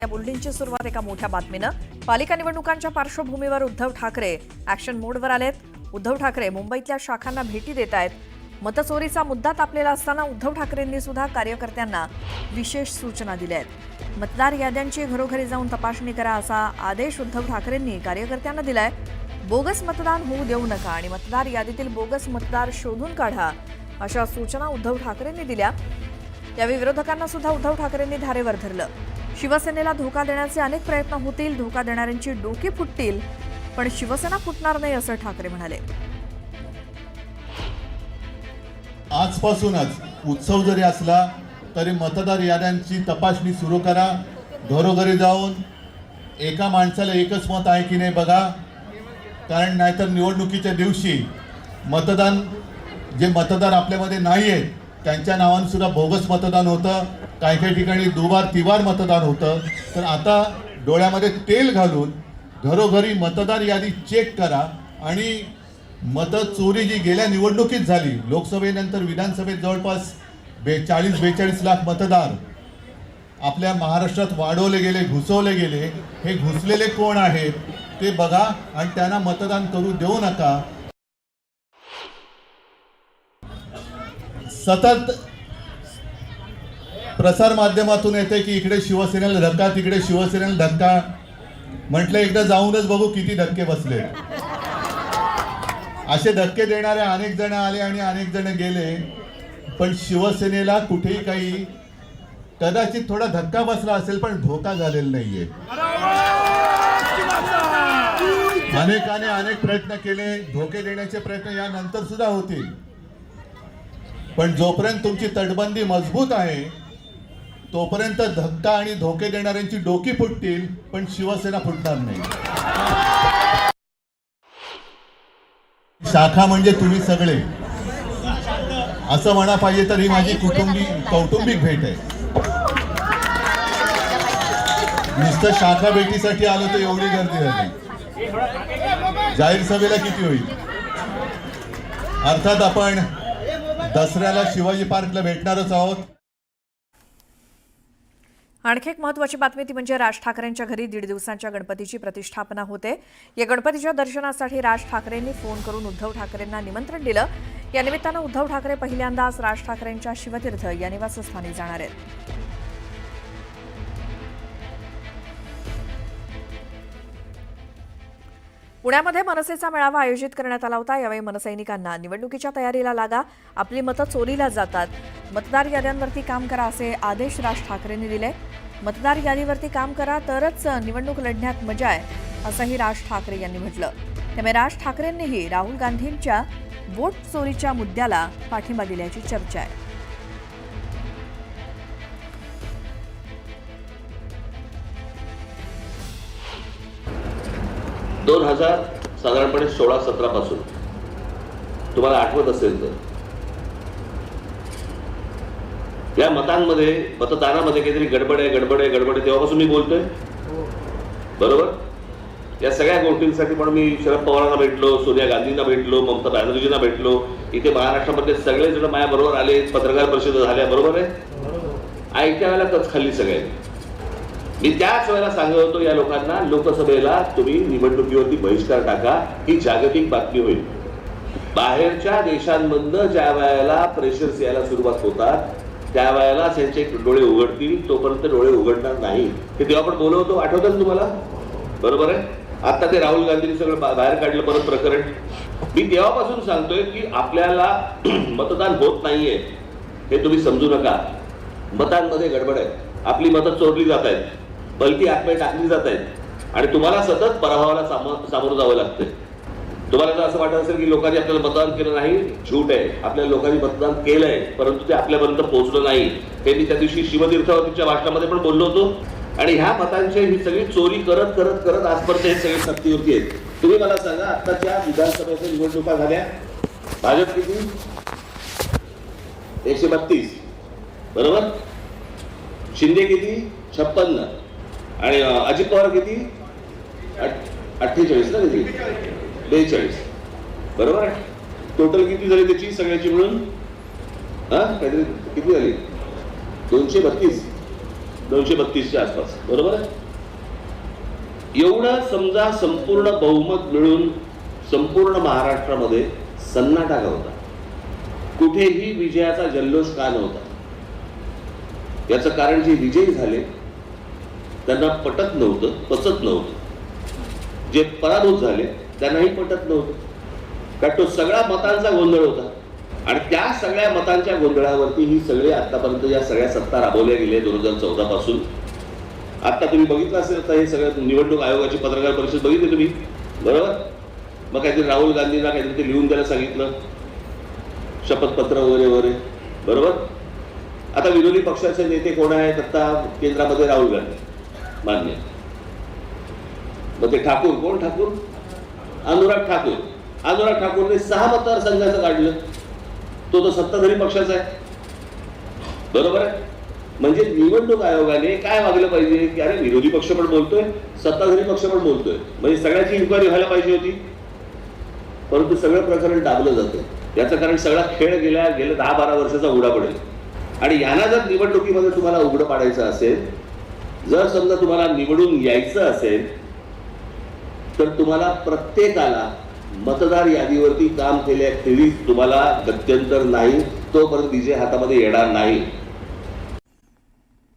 या बुलेटिनची सुरुवात एका मोठ्या बातमीनं. पालिका निवडणुकांच्या पार्श्वभूमीवर उद्धव ठाकरे ऍक्शन मोडवर आलेत. उद्धव ठाकरे मुंबईतल्या शाखांना भेटी देत आहेत. मतचोरीचा मुद्दा तापलेला असताना उद्धव ठाकरेंनी सुद्धा कार्यकर्त्यांना विशेष सूचना दिल्या आहेत. मतदार याद्यांची घरोघरी जाऊन तपासणी करा असा आदेश उद्धव ठाकरेंनी कार्यकर्त्यांना दिलाय. बोगस मतदान होऊ देऊ नका आणि मतदार यादीतील बोगस मतदार शोधून काढा अशा सूचना उद्धव ठाकरेंनी दिल्या. यावेळी विरोधकांना सुद्धा उद्धव ठाकरेंनी धारेवर धरलं. शिवसेनेला धोका देण्याचे अनेक प्रयत्न होतील, धोका देणाऱ्यांची डोकी फुटतील, पण शिवसेना फुटणार नाही असं ठाकरे म्हणाले. आजपासूनच उत्सव जरी असला तरी मतदार याद्यांची तपासणी सुरू करा. घरोघरी जाऊन एका माणसाला एकच मत आहे की नाही बघा, कारण नाहीतर निवडणुकीच्या दिवशी जे मतदार आपल्यामध्ये नाही आहेत त्यांच्या नावाने सुद्धा बोगस मतदान होतं. काही ठिकाणी दुबार तिबार मतदान होतं. तर आता डोळ्यामध्ये तेल घालून घरोघरी मतदार यादी चेक करा आणि मतचोरी जी गेल्या निवडणुकीत झाली, लोकसभेनंतर विधानसभेत जवळपास 40-42 लाख मतदार आपल्या महाराष्ट्रात वाढवले गेले, घुसवले गेले. हे घुसलेले कोण आहेत ते बघा आणि त्यांना मतदान करू देऊ नका. सतत प्रसार माध्यमातून येते की इकडे शिवसेनेला धक्का, तिकडे शिवसेनेला धक्का. म्हटलं एकदा जाऊनच बघू किती धक्के बसले. असे धक्के देणारे अनेक जण आले आणि अनेक जण गेले, पण शिवसेनेला कुठेही काही कदाचित थोडा धक्का बसला असेल पण धोका झालेला नाहीये. अनेकाने अनेक प्रयत्न केले, धोके देण्याचे प्रयत्न यानंतर सुद्धा होतील, पण जोपर्यंत तुमची तटबंदी मजबूत आहे तोपर्यंत धक्का आणि धोके देणाऱ्यांची डोकी फुटतील, पण शिवसेना फुटणार नाही. शाखा म्हणजे तुम्ही सगळे असं म्हणा पाहिजे तर ही माझी कौटुंबिक भेट आहे. नुसतं शाखा भेटीसाठी आलो तर एवढी गर्दी झाली. जाहीर सभेला किती होईल? अर्थात आपण दसऱ्याला शिवाजी पार्कला भेटणारच आहोत. आणखी एक महत्त्वाची बातमी ती म्हणजे राज ठाकरेंच्या घरी 1.5 दिवसांच्या गणपतीची प्रतिष्ठापना होते. या गणपतीच्या दर्शनासाठी राज ठाकरेंनी फोन करून उद्धव ठाकरेंना निमंत्रण दिलं. या निमित्तानं उद्धव ठाकरे पहिल्यांदाच राज ठाकरेंच्या शिवतीर्थ या निवासस्थानी जाणार आहेत. पुण्यामध्ये मनसेचा मेळावा आयोजित करण्यात आला होता. यावेळी मनसैनिकांना निवडणुकीच्या तयारीला लागा, आपली मतं चोरीला जातात, मतदार याद्यांवरती काम करा असे आदेश राज ठाकरेंनी दिले. मतदार यादीवरती काम करा तरच निवडणूक लढण्यात मजा आहे असंही राज ठाकरे यांनी म्हटलं. त्यामुळे राज ठाकरेंनीही राहुल गांधींच्या वोट चोरीच्या मुद्द्याला पाठिंबा दिल्याची चर्चा आहे. साधारणपणे 16-17 पासून तुम्हाला आठवत असेल तर या मतदानामध्ये काहीतरी गडबड आहे तेव्हापासून मी बोलतोय. बरोबर? या सगळ्या गोष्टींसाठी पण मी शरद पवारांना भेटलो, सोनिया गांधींना भेटलो, ममता बॅनर्जींना भेटलो. इथे महाराष्ट्रामध्ये सगळेजण माझ्याबरोबर आले, पत्रकार परिषद झाल्या. बरोबर आहे? ऐकायला कच खाल्ली सगळ्यांनी. मी त्याच वेळेला सांगत होतो या लोकांना, लोकसभेला तुम्ही निवडणुकीवरती बहिष्कार टाका, ही जागतिक बातमी होईल. बाहेरच्या देशांमधनं ज्या वेळेला प्रेशर्स यायला सुरुवात होतात त्यावेळेला त्यांचे डोळे उघडतील, तोपर्यंत डोळे उघडणार नाही. हे तेव्हा आपण बोलवतो, आठवतं तुम्हाला? बरोबर आहे? आता ते राहुल गांधींनी सगळं बाहेर काढलं परत प्रकरण. मी तेव्हापासून सांगतोय की आपल्याला मतदान होत नाहीये हे तुम्ही समजू नका. मतांमध्ये गडबड आहे, आपली मतं चोरली जात आहेत, बलकी आत्मे टाकली जात आहेत आणि तुम्हाला सतत पराभवाला सामोरं जावं लागतंय. तुम्हाला जर असं वाटत असेल की लोकांनी आपल्याला मतदान केलं नाही, झूट आहे. आपल्या लोकांनी मतदान केलंय, परंतु ते आपल्यापर्यंत पोहोचलं नाही. हे मी त्या दिवशी शिवतीर्थावरतीच्या भाषणामध्ये पण बोललो होतो. आणि ह्या मतांची ही सगळी चोरी करत करत करत आजपर्यंत हे सगळे सत्तेवरती आहेत. तुम्ही मला सांगा, आताच्या विधानसभेच्या निवडणुका झाल्या, भाजप किती? 132. बरोबर? शिंदे किती? 56. आणि अजित पवार किती? 48 ना, किती? 42. बरोबर आहे? टोटल किती झाली त्याची सगळ्याची मिळून? काहीतरी किती झाली? 232. 932च्या आसपास, बरोबर आहे. एवढं समजा संपूर्ण बहुमत मिळून संपूर्ण महाराष्ट्रामध्ये सन्नाटा का होता, कुठेही विजयाचा जल्लोष का नव्हता. याचं कारण जे विजयी झाले त्यांना पटत नव्हतं, पचत नव्हतं. जे पराभूत झाले त्यांनाही पटत नव्हतं, कारण तो सगळा मतांचा गोंधळ होता. आणि त्या सगळ्या मतांच्या गोंधळावरती ही सगळे आतापर्यंत या सगळ्या सत्ता राबवल्या गेल्या 2014 पासून. आता तुम्ही बघितलं असेल, आता हे सगळं निवडणूक आयोगाची पत्रकार परिषद बघितली तुम्ही, बरोबर. मग काहीतरी राहुल गांधींना काहीतरी ते लिहून द्यायला सांगितलं, शपथपत्र वगैरे वगैरे, बरोबर. आता विरोधी पक्षाचे नेते कोण आहेत आता केंद्रामध्ये? राहुल गांधी, मान्य. मग ते ठाकूर, कोण ठाकूर? अनुराग ठाकूर. अनुराग ठाकूरने 6 मतदारसंघाचं काढलं, तो सत्ताधारी पक्षाचा आहे, बरोबर आहे. म्हणजे निवडणूक आयोगाने काय वागलं पाहिजे की अरे विरोधी पक्ष पण बोलतोय, सत्ताधारी पक्ष पण बोलतोय, म्हणजे सगळ्याची इन्क्वायरी व्हायला पाहिजे होती. परंतु सगळं प्रकरण दाबलं जातं. याचं कारण सगळा खेळ गेल्या 10-12 वर्षाचा उघडा पडेल. आणि यांना जर निवडणुकीमध्ये तुम्हाला उघडं पाडायचं असेल, जर समजा तुम्हाला निवडून यायचं असेल, तर तुम्हाला प्रत्येकाला मतदार यादीवरती काम केल्याखेरीज तुम्हाला गत्यंतर नाही, तोपर्यंत विजय हातामध्ये येणार नाही.